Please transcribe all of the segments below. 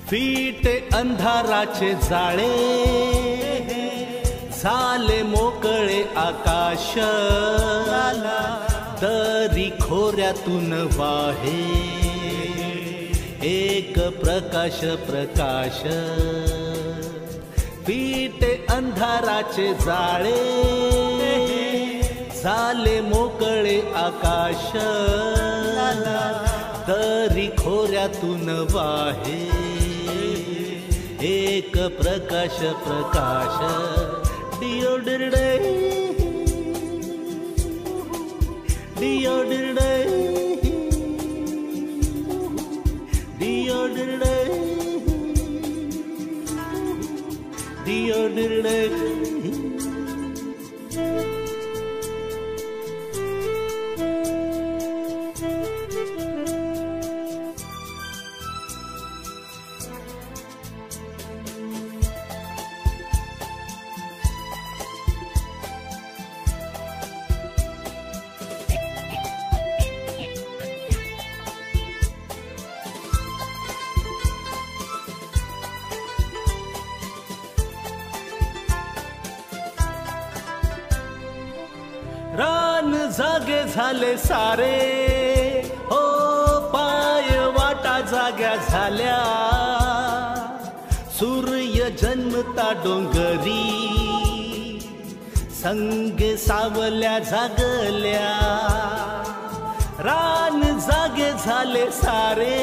फिटे अंधाराचे जाळे, झाले मोकळे आकाश, दरी खोऱ्यातून वाहे एक प्रकाश प्रकाश. फिटे अंधाराचे जाळे, झाले मोकळे आकाश, दरी खोऱ्यातून वाहे एक प्रकाश प्रकाश. डिओडिरडे डिओडिरडे डिओडिरडे डिओडिरडे. रान जागे झाले सारे, हो पाय वाटा जाग्या झाल्या, सूर्य जन्मता डोंगरी, संगे सावल्या जागल्या. रान जागे झाले सारे,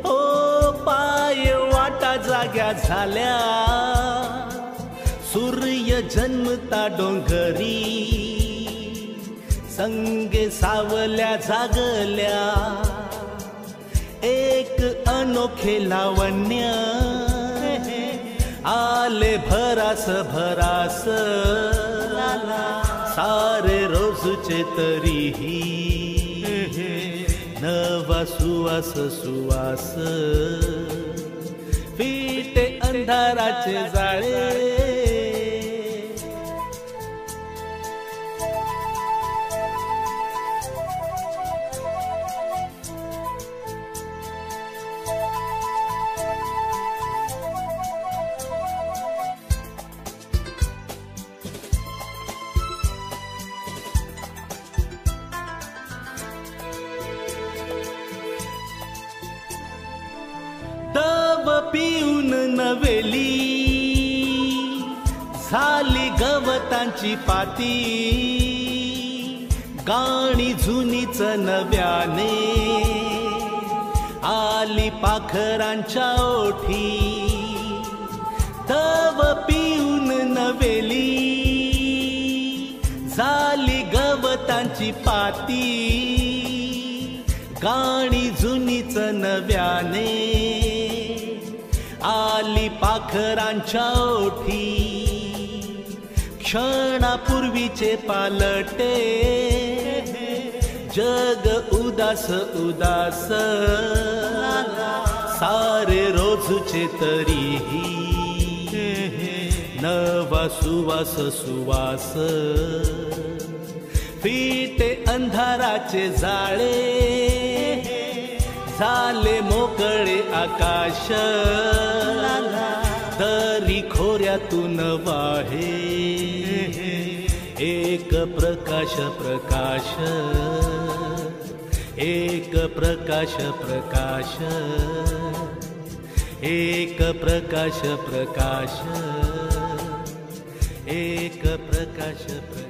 हो पाय वाटा जाग्या झाल्या, सूर्य जन्मता डोंगरी, संगे सावल्या जागल्या. एक अनोखे लावण्य आले भरास भरास, सारे रोजचे तरीही नवा सुवास सुवास. फिटे अंधाराचे जाळे, दव पिऊन नवेली, झाली गवतांची पाती, गाणी जुनीच नव्याने आली पाखरांच्या ओठी. दव पिऊन नवेली, झाली गवतांची पाती, गाणी जुनीच नव्याने आली पाखरांच्या ओठी. क्षणापूर्वीचे पालटे जग उदास उदास, सारे रोजचे तरीही नवा सुवास सुवास. फिटे अंधाराचे जाळे, झाले मोकळे आकाश, दरी खोऱ्यातून वाहे एक प्रकाश प्रकाश. एक प्रकाश प्रकाश. एक प्रकाश प्रकाश. एक प्रकाश प्रकाश.